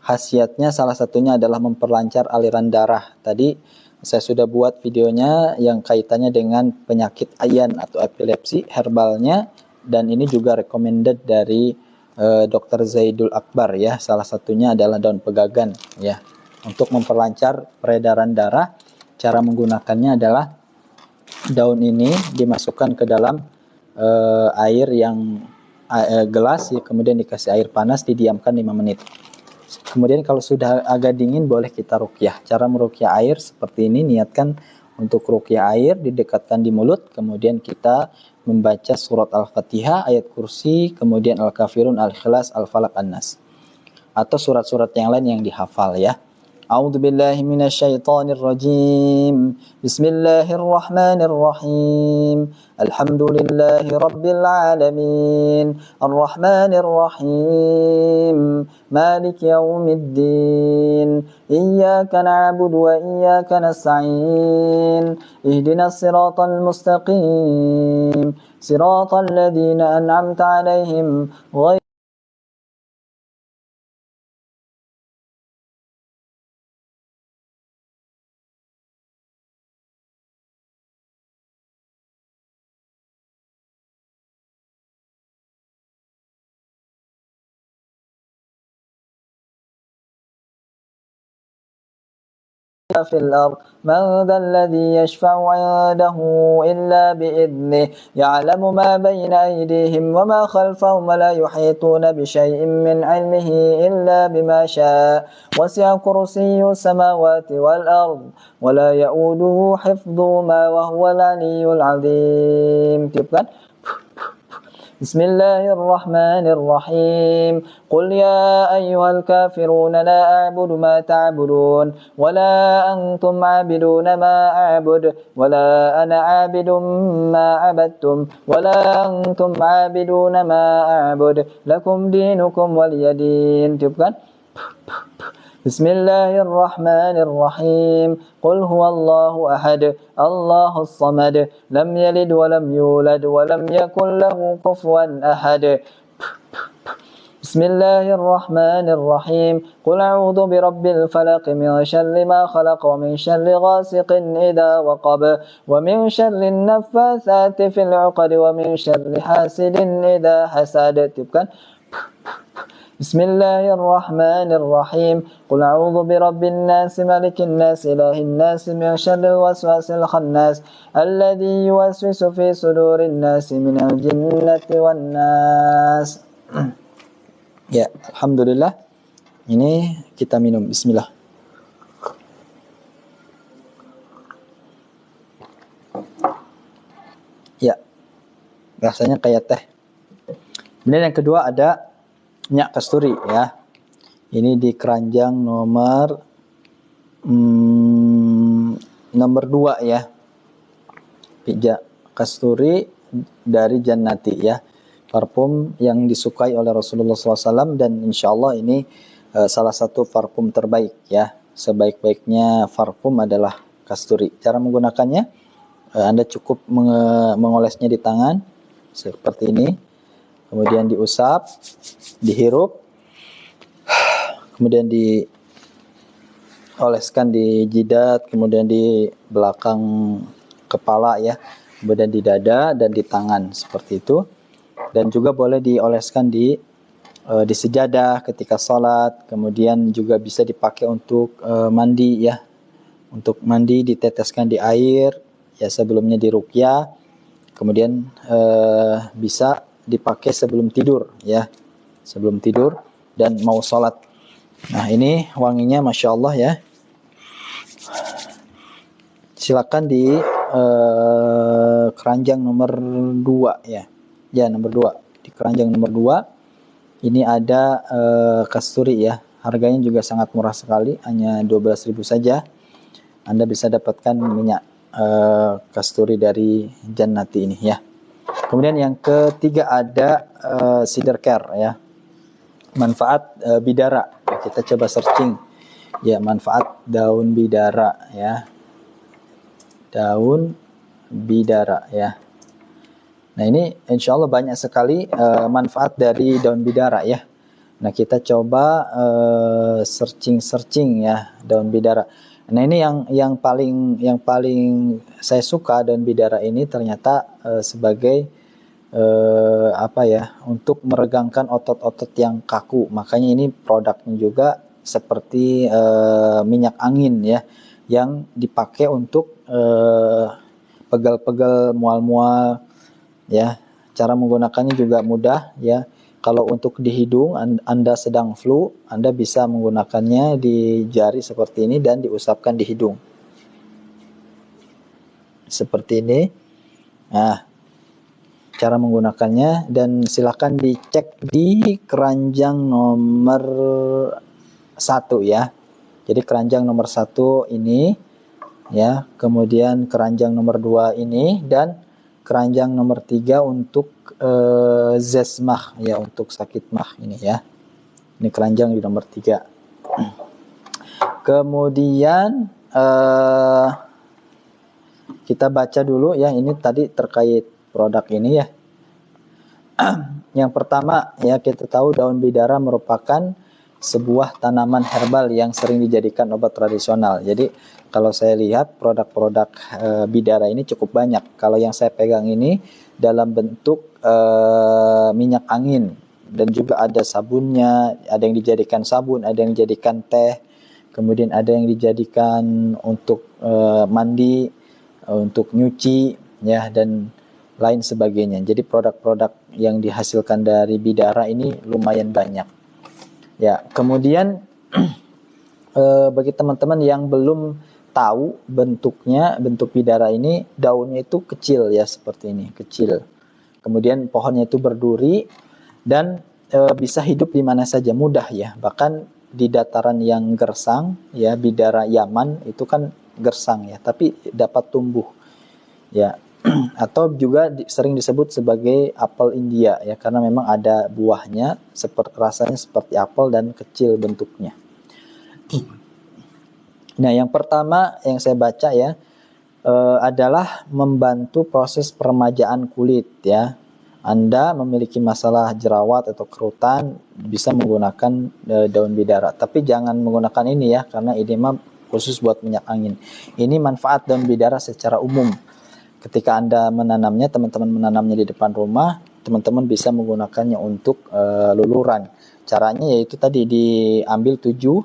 Khasiatnya salah satunya adalah memperlancar aliran darah. Tadi saya sudah buat videonya yang kaitannya dengan penyakit ayan atau epilepsi, herbalnya, dan ini juga recommended dari Dr. Zaidul Akbar ya. Salah satunya adalah daun pegagan ya. Untuk memperlancar peredaran darah, cara menggunakannya adalah daun ini dimasukkan ke dalam air yang gelas ya, kemudian dikasih air panas, didiamkan 5 menit. Kemudian kalau sudah agak dingin boleh kita ruqyah. Cara meruqyah air seperti ini, niatkan untuk ruqyah air, didekatkan di mulut, kemudian kita membaca surat Al-Fatihah, ayat kursi, kemudian Al-Kafirun, Al-Ikhlas, Al-Falaq, An-Nas, atau surat-surat yang lain yang dihafal ya. A'udzu billahi minasyaitonir rajim. Bismillahirrahmanirrahim. Alhamdulillahi rabbil alamin. Arrahmanir rahim. Maliki yaumiddin. Iyyaka na'budu wa iyyaka nasta'in. Ihdinas siratal mustaqim. Siratal ladzina an'amta 'alaihim في الأرض من ذا الذي يشفع عنده إلا بإذنه يعلم ما بين أيديهم وما خلفهم ولا يحيطون بشيء من علمه إلا بما شاء وسع كرسي السماوات والأرض ولا يؤوده حفظهما وهو العلي العظيم. Tiupkan. بسم الله الرحمن الرحيم قل يا أيها الكافرون لا أعبد ما تعبدون ولا أنتم عابدون ما أعبد ولا أنا عابد ما عبدتم ولا أنتم عابدون ما أعبد لكم دينكم ولي دين. Tiupkan. بسم الله الرحمن الرحيم قل هو الله أحد الله الصمد لم يلد ولم يولد ولم يكن له كفوا أحد. بسم الله الرحمن الرحيم قل أعوذ برب الفلق من شر ما خلق ومن شر غاسق إذا وقب ومن شر النفاثات في العقد ومن شر حاسد إذا حسد. Tiupkan. بسم الله الرحمن الرحيم قل أعوذ برب الناس ملك الناس إله الناس من شر الوسواس الخناس الذي يوسوس في صدور الناس من الجنة والناس. Ya, alhamdulillah. Ini kita minum. Bismillah. Ya, rasanya kayak teh. Kemudian yang kedua ada minyak kasturi ya. Ini di keranjang nomor 2 ya. Pijak kasturi dari Jannati ya. Parfum yang disukai oleh Rasulullah SAW, dan insya Allah ini salah satu parfum terbaik ya. Sebaik-baiknya parfum adalah kasturi. Cara menggunakannya, Anda cukup mengolesnya di tangan seperti ini, kemudian diusap, dihirup, kemudian dioleskan di jidat, kemudian di belakang kepala ya, kemudian di dada dan di tangan seperti itu. Dan juga boleh dioleskan di sejadah ketika sholat, kemudian juga bisa dipakai untuk mandi ya. Untuk mandi diteteskan di air ya, sebelumnya diruqyah, kemudian bisa dipakai sebelum tidur ya, sebelum tidur dan mau sholat. Nah ini wanginya Masya Allah ya. Silakan di keranjang nomor 2 ya. Ya, nomor 2. Di keranjang nomor 2 ini ada kasturi ya. Harganya juga sangat murah sekali, hanya 12.000 saja. Anda bisa dapatkan minyak kasturi dari Jannati ini ya. Kemudian yang ketiga ada Cedar Care ya. Manfaat bidara. Kita coba searching ya, manfaat daun bidara ya. Daun bidara ya. Nah ini insya Allah banyak sekali manfaat dari daun bidara ya. Nah kita coba searching ya daun bidara. Nah ini yang paling saya suka daun bidara ini ternyata sebagai untuk meregangkan otot-otot yang kaku. Makanya ini produknya juga seperti minyak angin ya, yang dipakai untuk pegal-pegal, mual-mual ya. Cara menggunakannya juga mudah ya. Kalau untuk di hidung, Anda sedang flu, Anda bisa menggunakannya di jari seperti ini dan diusapkan di hidung seperti ini. Nah, cara menggunakannya, dan silakan dicek di keranjang nomor 1 ya. Jadi keranjang nomor 1 ini ya, kemudian keranjang nomor 2 ini, dan keranjang nomor 3 untuk zesmah ya, untuk sakit mah ini ya. Ini keranjang di nomor 3. Kemudian kita baca dulu ya, ini tadi terkait produk ini ya. Yang pertama ya, kita tahu daun bidara merupakan sebuah tanaman herbal yang sering dijadikan obat tradisional. Jadi kalau saya lihat produk-produk bidara ini cukup banyak. Kalau yang saya pegang ini dalam bentuk minyak angin, dan juga ada sabunnya, ada yang dijadikan sabun, ada yang dijadikan teh, kemudian ada yang dijadikan untuk mandi, untuk nyuci ya, dan lain sebagainya. Jadi produk-produk yang dihasilkan dari bidara ini lumayan banyak. Ya, kemudian bagi teman-teman yang belum tahu bentuknya, bentuk bidara ini, daunnya itu kecil ya, seperti ini, kecil. Kemudian pohonnya itu berduri dan bisa hidup di mana saja, mudah ya. Bahkan di dataran yang gersang ya, bidara Yaman itu kan gersang ya, tapi dapat tumbuh ya. Atau juga sering disebut sebagai apel India ya, karena memang ada buahnya, rasanya seperti apel dan kecil bentuknya. Nah, yang pertama yang saya baca ya adalah membantu proses peremajaan kulit ya. Anda memiliki masalah jerawat atau kerutan, bisa menggunakan daun bidara. Tapi jangan menggunakan ini ya, karena ini mah khusus buat minyak angin. Ini manfaat daun bidara secara umum. Ketika Anda menanamnya, teman-teman menanamnya di depan rumah, teman-teman bisa menggunakannya untuk luluran. Caranya yaitu tadi, diambil 7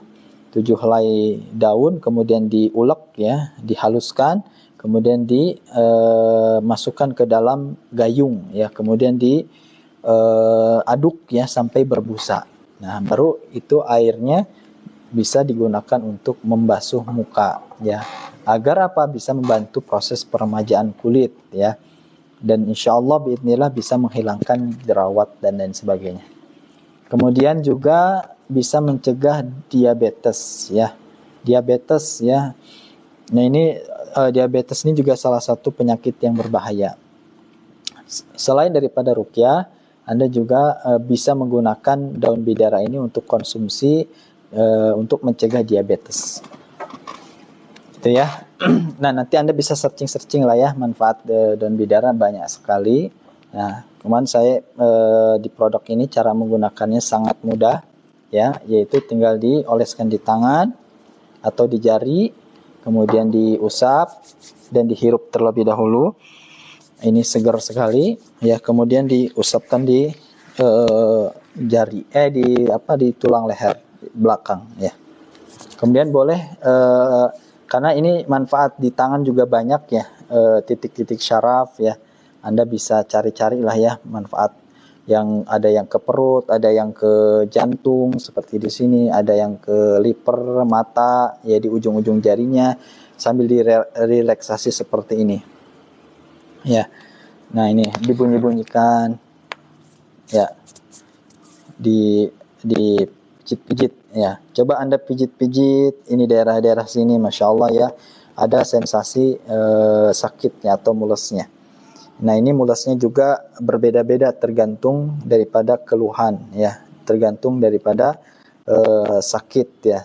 helai daun, kemudian diulek ya, dihaluskan, kemudian dimasukkan ke dalam gayung ya, kemudian diaduk ya sampai berbusa. Nah, baru itu airnya bisa digunakan untuk membasuh muka ya. Agar apa? Bisa membantu proses peremajaan kulit ya. Dan insya Allah biidznillah bisa menghilangkan jerawat dan lain sebagainya. Kemudian juga bisa mencegah diabetes ya. Diabetes ya. Nah ini diabetes ini juga salah satu penyakit yang berbahaya. Selain daripada ruqyah, Anda juga bisa menggunakan daun bidara ini untuk konsumsi untuk mencegah diabetes. Itu ya. Nah, nanti Anda bisa searching lah ya, manfaat daun bidara banyak sekali. Nah, kemarin saya di produk ini cara menggunakannya sangat mudah ya, yaitu tinggal dioleskan di tangan atau di jari, kemudian diusap dan dihirup terlebih dahulu. Ini segar sekali ya, kemudian diusapkan di jari di tulang leher belakang ya. Kemudian boleh karena ini manfaat di tangan juga banyak ya, titik-titik syaraf ya. Anda bisa cari-cari lah ya manfaat, yang ada yang ke perut, ada yang ke jantung seperti di sini, ada yang ke liver, mata ya di ujung-ujung jarinya, sambil direlaksasi seperti ini. Ya. Nah, ini dibunyi-bunyikan. Ya. Di pijit-pijit ya. Coba Anda pijit-pijit ini daerah-daerah sini, Masya Allah ya. Ada sensasi sakitnya atau mulesnya. Nah, ini mulesnya juga berbeda-beda tergantung daripada keluhan ya. Tergantung daripada sakit ya.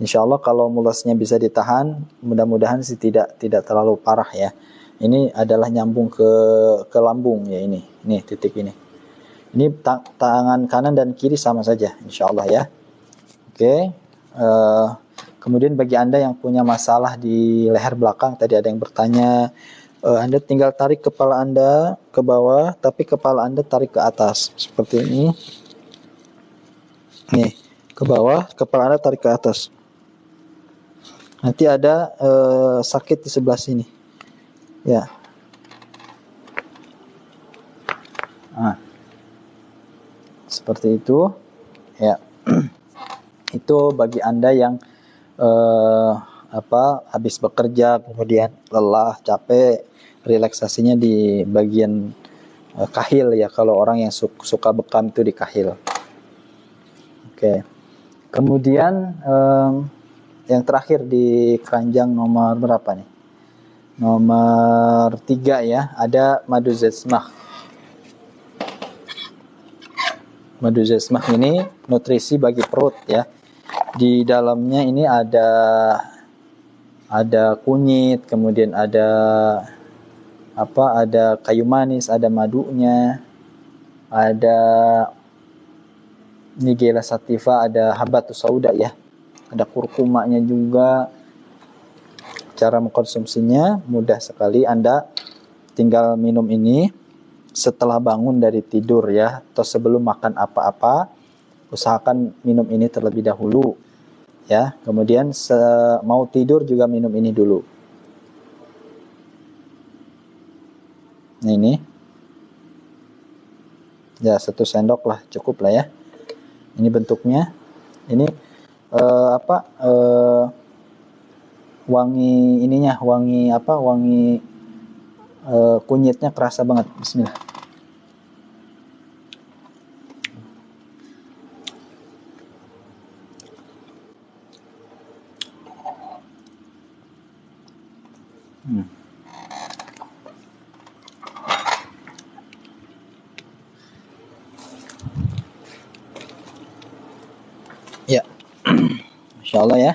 Insya Allah kalau mulesnya bisa ditahan, mudah-mudahan sih tidak terlalu parah ya. Ini adalah nyambung ke lambung ya ini. Nih titik ini. Ini tangan kanan dan kiri sama saja, insya Allah ya. Oke. Kemudian bagi Anda yang punya masalah di leher belakang, tadi ada yang bertanya, Anda tinggal tarik kepala Anda ke bawah, tapi kepala Anda tarik ke atas seperti ini. Nih, ke bawah, kepala Anda tarik ke atas. Nanti ada sakit di sebelah sini. Ya. Nah, seperti itu. Ya. Itu bagi Anda yang habis bekerja kemudian lelah, capek, relaksasinya di bagian kahil ya, kalau orang yang suka bekam itu di kahil. Oke. Kemudian yang terakhir di keranjang nomor berapa nih? Nomor 3 ya, ada madu zesmah. Madu zesmah ini nutrisi bagi perut ya. Di dalamnya ini ada kunyit, kemudian ada kayu manis, ada madunya, ada nigella sativa, ada habatus sauda ya. Ada kurkumanya juga. Cara mengkonsumsinya mudah sekali, Anda tinggal minum ini setelah bangun dari tidur ya, atau sebelum makan apa-apa, usahakan minum ini terlebih dahulu ya. Kemudian mau tidur juga minum ini dulu. Nah ini ya 1 sendok lah, cukup lah ya. Ini bentuknya. Ini wangi ininya, wangi kunyitnya kerasa banget. Bismillah. Ya, Masya Allah ya.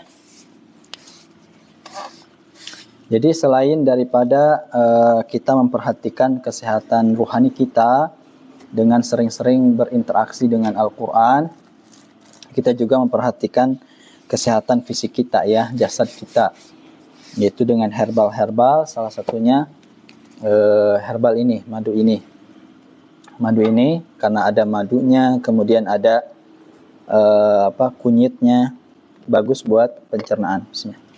Jadi selain daripada kita memperhatikan kesehatan ruhani kita dengan sering-sering berinteraksi dengan Al-Quran, kita juga memperhatikan kesehatan fisik kita ya, jasad kita, yaitu dengan herbal-herbal, salah satunya herbal ini, madu ini. Madu ini karena ada madunya, kemudian ada kunyitnya, bagus buat pencernaan. Bismillah.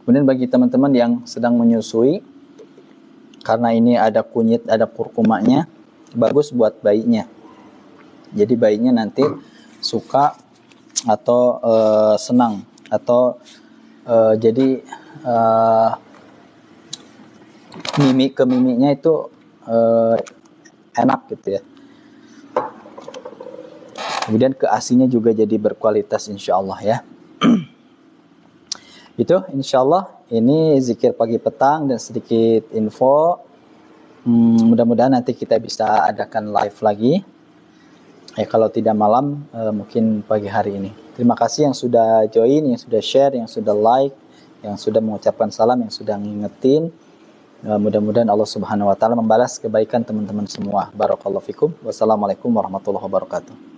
Kemudian bagi teman-teman yang sedang menyusui, karena ini ada kunyit, ada kurkumanya, bagus buat bayinya. Jadi bayinya nanti suka atau senang, atau jadi mimik ke mimiknya itu enak gitu ya. Kemudian ke asinya juga jadi berkualitas insyaallah ya. Itu insyaallah ini zikir pagi petang dan sedikit info. Mudah-mudahan nanti kita bisa adakan live lagi. Ya kalau tidak malam mungkin pagi hari ini. Terima kasih yang sudah join, yang sudah share, yang sudah like, yang sudah mengucapkan salam, yang sudah ngingetin. Mudah-mudahan Allah Subhanahu wa taala membalas kebaikan teman-teman semua. Barakallahu fikum. Wassalamualaikum warahmatullahi wabarakatuh.